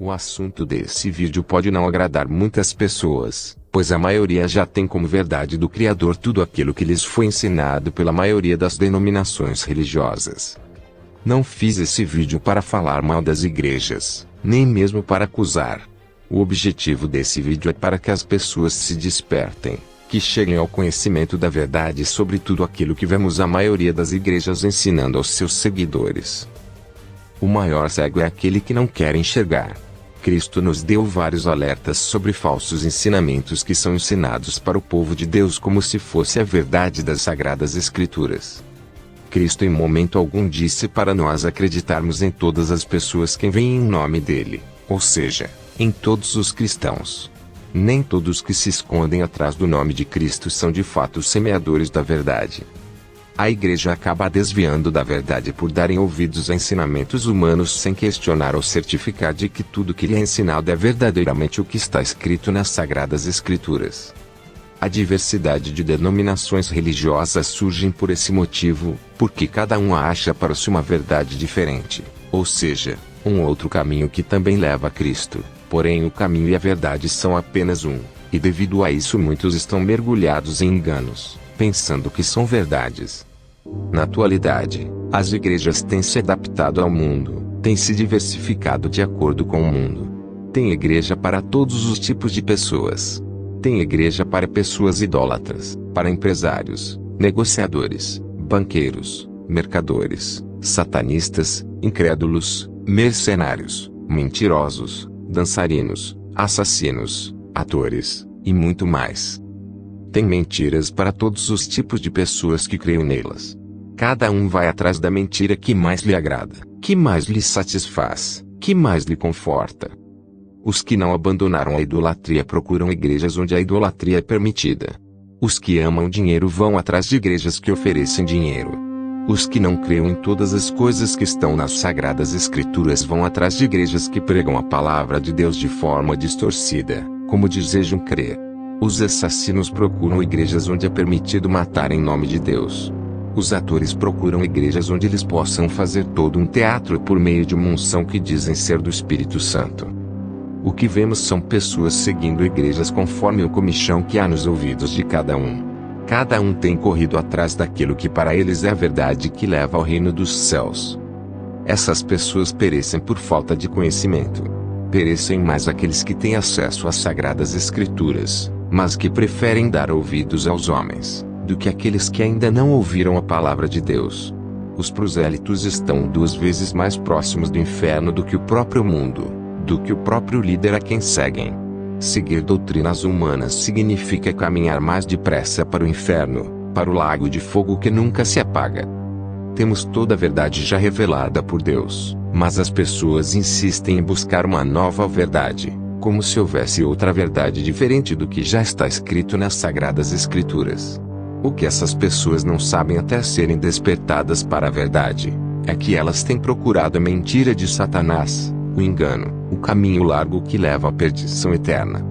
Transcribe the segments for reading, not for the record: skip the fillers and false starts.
O assunto desse vídeo pode não agradar muitas pessoas, pois a maioria já tem como verdade do Criador tudo aquilo que lhes foi ensinado pela maioria das denominações religiosas. Não fiz esse vídeo para falar mal das igrejas, nem mesmo para acusar. O objetivo desse vídeo é para que as pessoas se despertem, que cheguem ao conhecimento da verdade sobre tudo aquilo que vemos a maioria das igrejas ensinando aos seus seguidores. O maior cego é aquele que não quer enxergar. Cristo nos deu vários alertas sobre falsos ensinamentos que são ensinados para o povo de Deus como se fosse a verdade das Sagradas Escrituras. Cristo em momento algum disse para nós acreditarmos em todas as pessoas que vêm em nome dele, ou seja, em todos os cristãos. Nem todos que se escondem atrás do nome de Cristo são de fato semeadores da verdade. A igreja acaba desviando da verdade por darem ouvidos a ensinamentos humanos sem questionar ou certificar de que tudo que lhe é ensinado é verdadeiramente o que está escrito nas Sagradas Escrituras. A diversidade de denominações religiosas surge por esse motivo, porque cada um acha para si uma verdade diferente, ou seja, um outro caminho que também leva a Cristo, porém o caminho e a verdade são apenas um, e devido a isso muitos estão mergulhados em enganos, pensando que são verdades. Na atualidade, as igrejas têm se adaptado ao mundo, têm se diversificado de acordo com o mundo. Tem igreja para todos os tipos de pessoas. Tem igreja para pessoas idólatras, para empresários, negociadores, banqueiros, mercadores, satanistas, incrédulos, mercenários, mentirosos, dançarinos, assassinos, atores, e muito mais. Tem mentiras para todos os tipos de pessoas que creem nelas. Cada um vai atrás da mentira que mais lhe agrada, que mais lhe satisfaz, que mais lhe conforta. Os que não abandonaram a idolatria procuram igrejas onde a idolatria é permitida. Os que amam dinheiro vão atrás de igrejas que oferecem dinheiro. Os que não creem em todas as coisas que estão nas Sagradas Escrituras vão atrás de igrejas que pregam a palavra de Deus de forma distorcida, como desejam crer. Os assassinos procuram igrejas onde é permitido matar em nome de Deus. Os atores procuram igrejas onde eles possam fazer todo um teatro por meio de uma unção que dizem ser do Espírito Santo. O que vemos são pessoas seguindo igrejas conforme o comichão que há nos ouvidos de cada um. Cada um tem corrido atrás daquilo que para eles é a verdade que leva ao reino dos céus. Essas pessoas perecem por falta de conhecimento. Perecem mais aqueles que têm acesso às Sagradas Escrituras, mas que preferem dar ouvidos aos homens, do que aqueles que ainda não ouviram a palavra de Deus. Os prosélitos estão 2 vezes mais próximos do inferno do que o próprio mundo, do que o próprio líder a quem seguem. Seguir doutrinas humanas significa caminhar mais depressa para o inferno, para o lago de fogo que nunca se apaga. Temos toda a verdade já revelada por Deus, mas as pessoas insistem em buscar uma nova verdade, como se houvesse outra verdade diferente do que já está escrito nas Sagradas Escrituras. O que essas pessoas não sabem até serem despertadas para a verdade, é que elas têm procurado a mentira de Satanás, o engano, o caminho largo que leva à perdição eterna.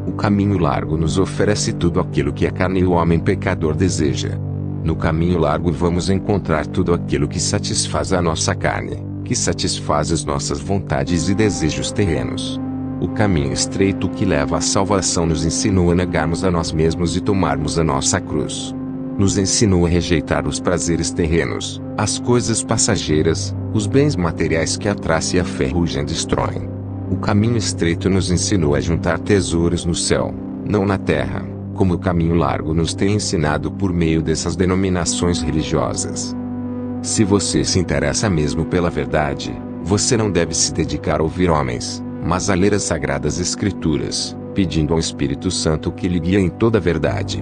O caminho largo nos oferece tudo aquilo que a carne e o homem pecador deseja. No caminho largo vamos encontrar tudo aquilo que satisfaz a nossa carne, que satisfaz as nossas vontades e desejos terrenos. O caminho estreito que leva à salvação nos ensinou a negarmos a nós mesmos e tomarmos a nossa cruz. Nos ensinou a rejeitar os prazeres terrenos, as coisas passageiras, os bens materiais que a traça e a ferrugem destroem. O caminho estreito nos ensinou a juntar tesouros no céu, não na terra, como o caminho largo nos tem ensinado por meio dessas denominações religiosas. Se você se interessa mesmo pela verdade, você não deve se dedicar a ouvir homens, mas a ler as Sagradas Escrituras, pedindo ao Espírito Santo que lhe guie em toda a verdade.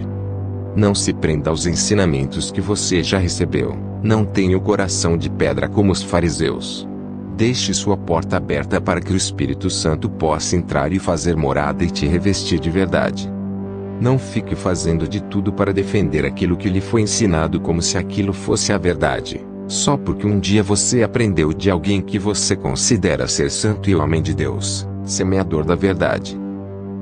Não se prenda aos ensinamentos que você já recebeu, não tenha o coração de pedra como os fariseus. Deixe sua porta aberta para que o Espírito Santo possa entrar e fazer morada e te revestir de verdade. Não fique fazendo de tudo para defender aquilo que lhe foi ensinado como se aquilo fosse a verdade, só porque um dia você aprendeu de alguém que você considera ser santo e homem de Deus, semeador da verdade.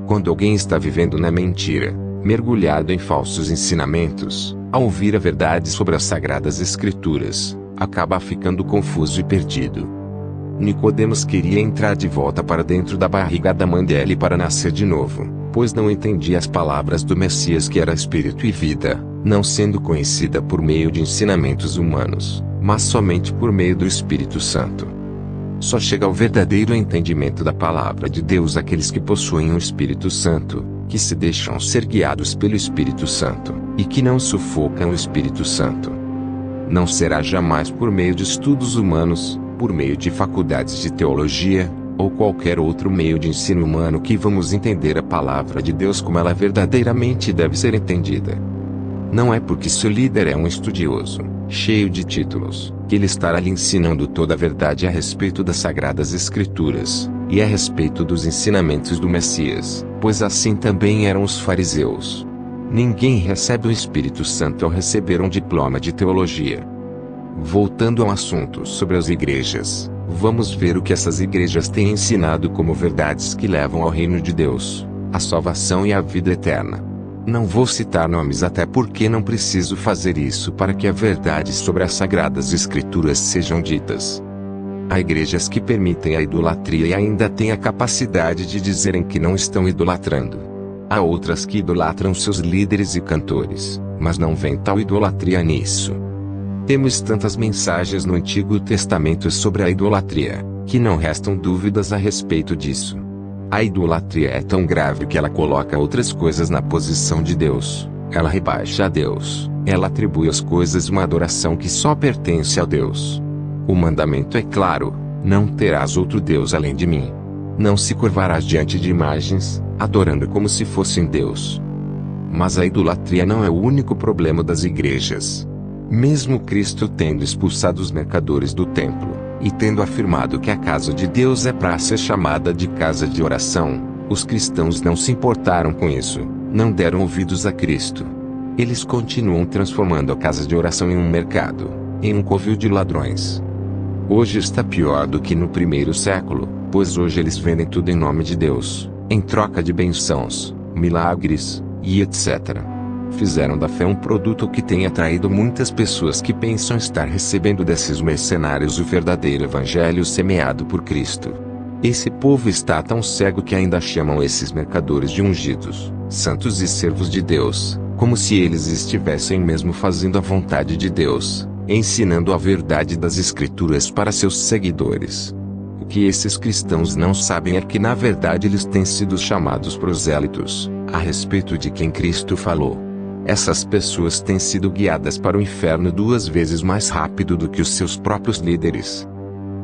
Quando alguém está vivendo na mentira, mergulhado em falsos ensinamentos, ao ouvir a verdade sobre as Sagradas Escrituras, acaba ficando confuso e perdido. Nicodemos queria entrar de volta para dentro da barriga da mãe dele para nascer de novo, pois não entendia as palavras do Messias que era espírito e vida, não sendo conhecida por meio de ensinamentos humanos, mas somente por meio do Espírito Santo. Só chega ao verdadeiro entendimento da palavra de Deus aqueles que possuem o Espírito Santo, que se deixam ser guiados pelo Espírito Santo, e que não sufocam o Espírito Santo. Não será jamais por meio de estudos humanos, por meio de faculdades de teologia, ou qualquer outro meio de ensino humano que vamos entender a palavra de Deus como ela verdadeiramente deve ser entendida. Não é porque seu líder é um estudioso, cheio de títulos, que ele estará lhe ensinando toda a verdade a respeito das Sagradas Escrituras, e a respeito dos ensinamentos do Messias, pois assim também eram os fariseus. Ninguém recebe o Espírito Santo ao receber um diploma de teologia. Voltando ao assunto sobre as igrejas, vamos ver o que essas igrejas têm ensinado como verdades que levam ao reino de Deus, a salvação e a vida eterna. Não vou citar nomes até porque não preciso fazer isso para que a verdade sobre as Sagradas Escrituras sejam ditas. Há igrejas que permitem a idolatria e ainda têm a capacidade de dizerem que não estão idolatrando. Há outras que idolatram seus líderes e cantores, mas não vem tal idolatria nisso. Temos tantas mensagens no Antigo Testamento sobre a idolatria, que não restam dúvidas a respeito disso. A idolatria é tão grave que ela coloca outras coisas na posição de Deus, ela rebaixa a Deus, ela atribui às coisas uma adoração que só pertence a Deus. O mandamento é claro: não terás outro Deus além de mim. Não se curvarás diante de imagens, adorando como se fossem Deus. Mas a idolatria não é o único problema das igrejas. Mesmo Cristo tendo expulsado os mercadores do templo, e tendo afirmado que a casa de Deus é para ser chamada de casa de oração, os cristãos não se importaram com isso, não deram ouvidos a Cristo. Eles continuam transformando a casa de oração em um mercado, em um covil de ladrões. Hoje está pior do que no primeiro século, pois hoje eles vendem tudo em nome de Deus, em troca de bênçãos, milagres, e etc. Fizeram da fé um produto que tem atraído muitas pessoas que pensam estar recebendo desses mercenários o verdadeiro evangelho semeado por Cristo. Esse povo está tão cego que ainda chamam esses mercadores de ungidos, santos e servos de Deus, como se eles estivessem mesmo fazendo a vontade de Deus, ensinando a verdade das Escrituras para seus seguidores. O que esses cristãos não sabem é que na verdade eles têm sido chamados prosélitos, a respeito de quem Cristo falou. Essas pessoas têm sido guiadas para o inferno 2 vezes mais rápido do que os seus próprios líderes.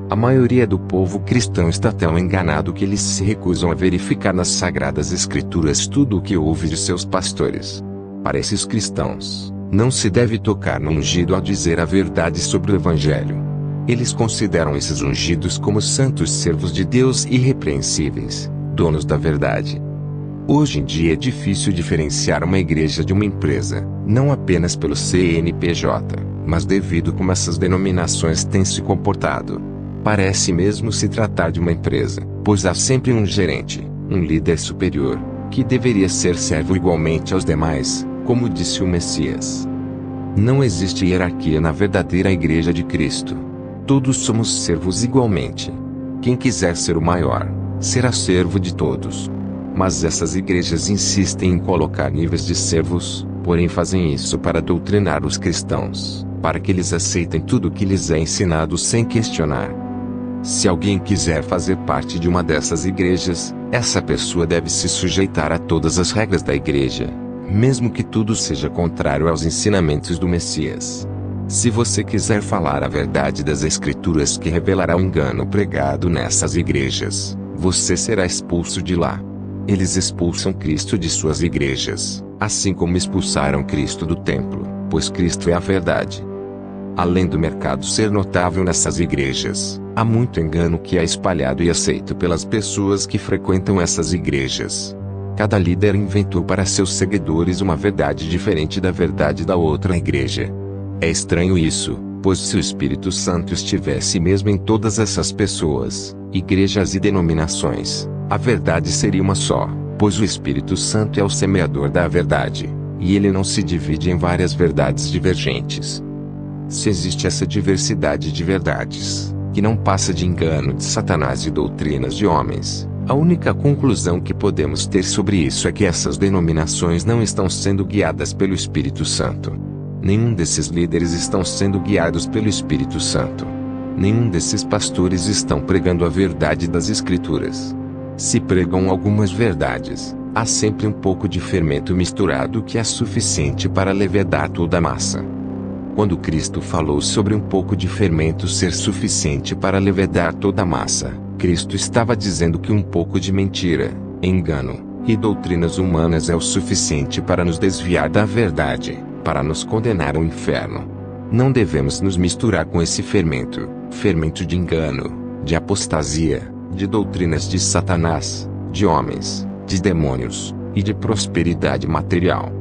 A maioria do povo cristão está tão enganado que eles se recusam a verificar nas Sagradas Escrituras tudo o que ouve de seus pastores. Para esses cristãos, não se deve tocar no ungido ao dizer a verdade sobre o Evangelho. Eles consideram esses ungidos como santos servos de Deus irrepreensíveis, donos da verdade. Hoje em dia é difícil diferenciar uma igreja de uma empresa, não apenas pelo CNPJ, mas devido como essas denominações têm se comportado. Parece mesmo se tratar de uma empresa, pois há sempre um gerente, um líder superior, que deveria ser servo igualmente aos demais, como disse o Messias. Não existe hierarquia na verdadeira Igreja de Cristo. Todos somos servos igualmente. Quem quiser ser o maior, será servo de todos. Mas essas igrejas insistem em colocar níveis de servos, porém fazem isso para doutrinar os cristãos, para que eles aceitem tudo o que lhes é ensinado sem questionar. Se alguém quiser fazer parte de uma dessas igrejas, essa pessoa deve se sujeitar a todas as regras da igreja, mesmo que tudo seja contrário aos ensinamentos do Messias. Se você quiser falar a verdade das Escrituras que revelará o engano pregado nessas igrejas, você será expulso de lá. Eles expulsam Cristo de suas igrejas, assim como expulsaram Cristo do templo, pois Cristo é a verdade. Além do mercado ser notável nessas igrejas, há muito engano que é espalhado e aceito pelas pessoas que frequentam essas igrejas. Cada líder inventou para seus seguidores uma verdade diferente da verdade da outra igreja. É estranho isso, pois se o Espírito Santo estivesse mesmo em todas essas pessoas, igrejas e denominações, a verdade seria uma só, pois o Espírito Santo é o semeador da verdade, e ele não se divide em várias verdades divergentes. Se existe essa diversidade de verdades, que não passa de engano de Satanás e doutrinas de homens. A única conclusão que podemos ter sobre isso é que essas denominações não estão sendo guiadas pelo Espírito Santo. Nenhum desses líderes estão sendo guiados pelo Espírito Santo. Nenhum desses pastores estão pregando a verdade das Escrituras. Se pregam algumas verdades, há sempre um pouco de fermento misturado que é suficiente para levedar toda a massa. Quando Cristo falou sobre um pouco de fermento ser suficiente para levedar toda a massa, Cristo estava dizendo que um pouco de mentira, engano e doutrinas humanas é o suficiente para nos desviar da verdade, para nos condenar ao inferno. Não devemos nos misturar com esse fermento de engano, de apostasia, de doutrinas de Satanás, de homens, de demônios e de prosperidade material.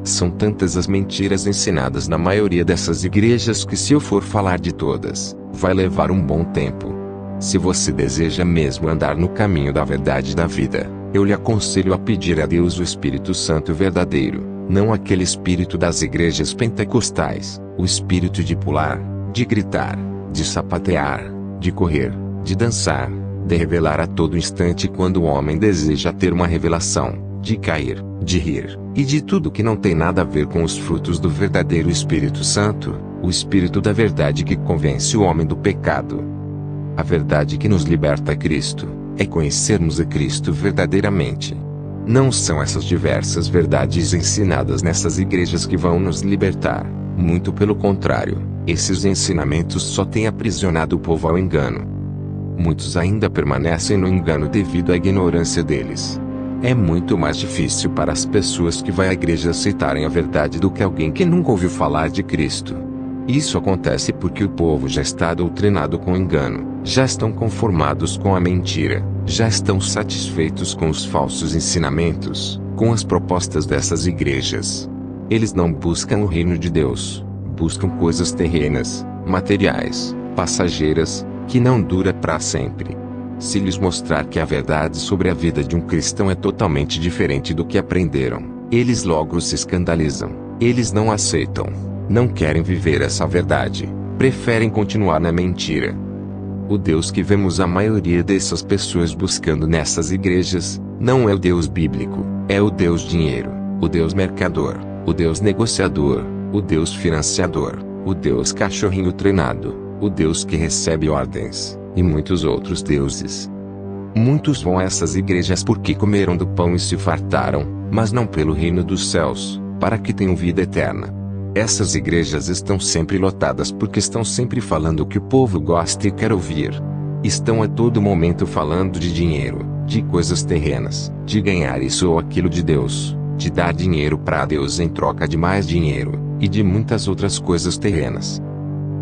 São tantas as mentiras ensinadas na maioria dessas igrejas que, se eu for falar de todas, vai levar um bom tempo. Se você deseja mesmo andar no caminho da verdade e da vida, eu lhe aconselho a pedir a Deus o Espírito Santo verdadeiro, não aquele espírito das igrejas pentecostais, o espírito de pular, de gritar, de sapatear, de correr, de dançar, de revelar a todo instante quando o homem deseja ter uma revelação, de cair, de rir, e de tudo que não tem nada a ver com os frutos do verdadeiro Espírito Santo, o Espírito da verdade que convence o homem do pecado. A verdade que nos liberta a Cristo, é conhecermos a Cristo verdadeiramente. Não são essas diversas verdades ensinadas nessas igrejas que vão nos libertar, muito pelo contrário, esses ensinamentos só têm aprisionado o povo ao engano. Muitos ainda permanecem no engano devido à ignorância deles. É muito mais difícil para as pessoas que vão à igreja aceitarem a verdade do que alguém que nunca ouviu falar de Cristo. Isso acontece porque o povo já está doutrinado com engano, já estão conformados com a mentira, já estão satisfeitos com os falsos ensinamentos, com as propostas dessas igrejas. Eles não buscam o reino de Deus, buscam coisas terrenas, materiais, passageiras, que não dura para sempre. Se lhes mostrar que a verdade sobre a vida de um cristão é totalmente diferente do que aprenderam, eles logo se escandalizam, eles não aceitam. Não querem viver essa verdade, preferem continuar na mentira. O Deus que vemos a maioria dessas pessoas buscando nessas igrejas, não é o Deus bíblico, é o Deus dinheiro, o Deus mercador, o Deus negociador, o Deus financiador, o Deus cachorrinho treinado, o Deus que recebe ordens, e muitos outros deuses. Muitos vão a essas igrejas porque comeram do pão e se fartaram, mas não pelo reino dos céus, para que tenham vida eterna. Essas igrejas estão sempre lotadas porque estão sempre falando o que o povo gosta e quer ouvir. Estão a todo momento falando de dinheiro, de coisas terrenas, de ganhar isso ou aquilo de Deus, de dar dinheiro para Deus em troca de mais dinheiro, e de muitas outras coisas terrenas.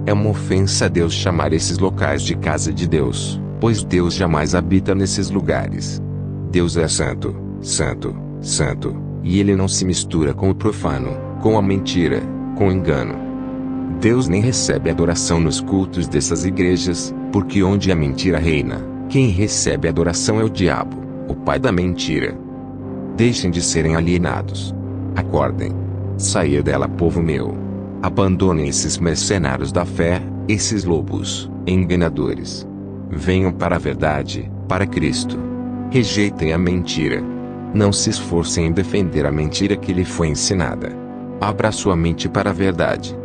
É uma ofensa a Deus chamar esses locais de casa de Deus, pois Deus jamais habita nesses lugares. Deus é santo, santo, santo, e ele não se mistura com o profano, com a mentira, com o engano. Deus nem recebe adoração nos cultos dessas igrejas, porque onde a mentira reina, quem recebe adoração é o diabo, o pai da mentira. Deixem de serem alienados. Acordem. Saia dela, povo meu. Abandonem esses mercenários da fé, esses lobos, enganadores. Venham para a verdade, para Cristo. Rejeitem a mentira. Não se esforcem em defender a mentira que lhe foi ensinada. Abra sua mente para a verdade.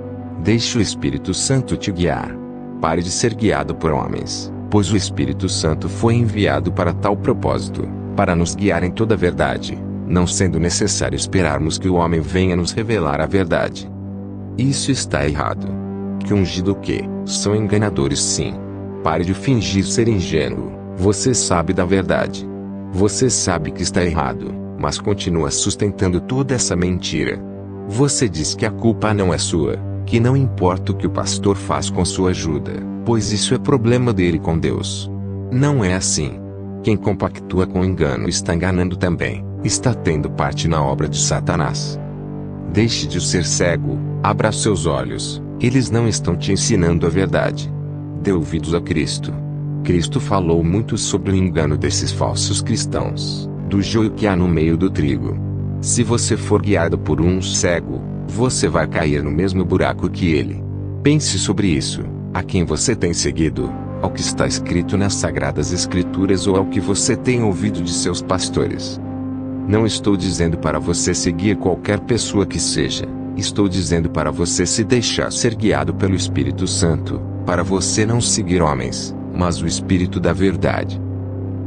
Deixe o Espírito Santo te guiar. Pare de ser guiado por homens, pois o Espírito Santo foi enviado para tal propósito, para nos guiar em toda a verdade, não sendo necessário esperarmos que o homem venha nos revelar a verdade. Isso está errado. Que ungido o quê? São enganadores, sim. Pare de fingir ser ingênuo, você sabe da verdade. Você sabe que está errado, mas continua sustentando toda essa mentira. Você diz que a culpa não é sua, que não importa o que o pastor faz com sua ajuda, pois isso é problema dele com Deus. Não é assim. Quem compactua com o engano está enganando também, está tendo parte na obra de Satanás. Deixe de ser cego, abra seus olhos, eles não estão te ensinando a verdade. Dê ouvidos a Cristo. Cristo falou muito sobre o engano desses falsos cristãos, do joio que há no meio do trigo. Se você for guiado por um cego, você vai cair no mesmo buraco que ele. Pense sobre isso, a quem você tem seguido, ao que está escrito nas Sagradas Escrituras ou ao que você tem ouvido de seus pastores. Não estou dizendo para você seguir qualquer pessoa que seja. Estou dizendo para você se deixar ser guiado pelo Espírito Santo, para você não seguir homens, mas o Espírito da verdade.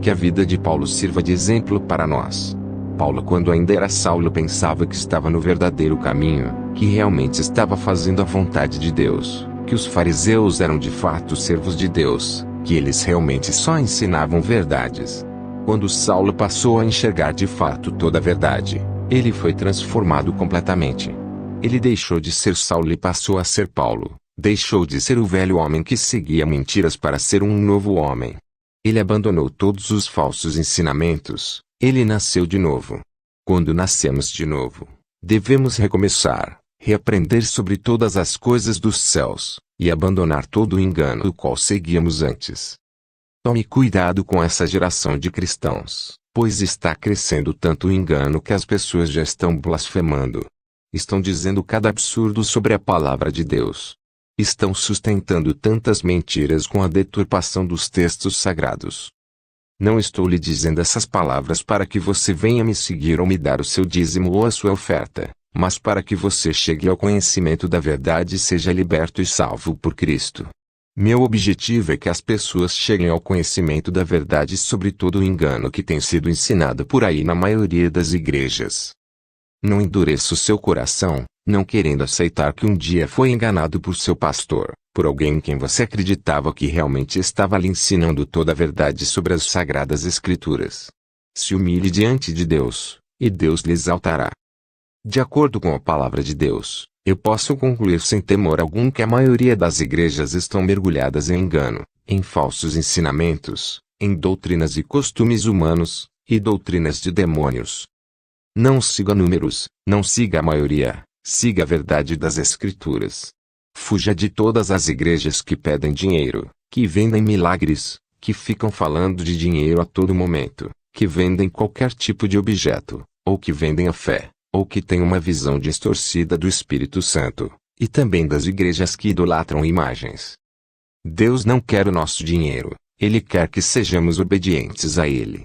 Que a vida de Paulo sirva de exemplo para nós. Paulo, quando ainda era Saulo, pensava que estava no verdadeiro caminho, que realmente estava fazendo a vontade de Deus, que os fariseus eram de fato servos de Deus, que eles realmente só ensinavam verdades. Quando Saulo passou a enxergar de fato toda a verdade, ele foi transformado completamente. Ele deixou de ser Saulo e passou a ser Paulo. Deixou de ser o velho homem que seguia mentiras para ser um novo homem. Ele abandonou todos os falsos ensinamentos. Ele nasceu de novo. Quando nascemos de novo, devemos recomeçar, reaprender sobre todas as coisas dos céus, e abandonar todo o engano do qual seguíamos antes. Tome cuidado com essa geração de cristãos, pois está crescendo tanto o engano que as pessoas já estão blasfemando. Estão dizendo cada absurdo sobre a palavra de Deus. Estão sustentando tantas mentiras com a deturpação dos textos sagrados. Não estou lhe dizendo essas palavras para que você venha me seguir ou me dar o seu dízimo ou a sua oferta, mas para que você chegue ao conhecimento da verdade e seja liberto e salvo por Cristo. Meu objetivo é que as pessoas cheguem ao conhecimento da verdade sobre todo o engano que tem sido ensinado por aí na maioria das igrejas. Não endureça o seu coração, não querendo aceitar que um dia foi enganado por seu pastor, por alguém em quem você acreditava que realmente estava lhe ensinando toda a verdade sobre as Sagradas Escrituras. Se humilhe diante de Deus, e Deus lhe exaltará. De acordo com a palavra de Deus, eu posso concluir sem temor algum que a maioria das igrejas estão mergulhadas em engano, em falsos ensinamentos, em doutrinas e costumes humanos, e doutrinas de demônios. Não siga números, não siga a maioria, siga a verdade das Escrituras. Fuja de todas as igrejas que pedem dinheiro, que vendem milagres, que ficam falando de dinheiro a todo momento, que vendem qualquer tipo de objeto, ou que vendem a fé, ou que têm uma visão distorcida do Espírito Santo, e também das igrejas que idolatram imagens. Deus não quer o nosso dinheiro, Ele quer que sejamos obedientes a Ele.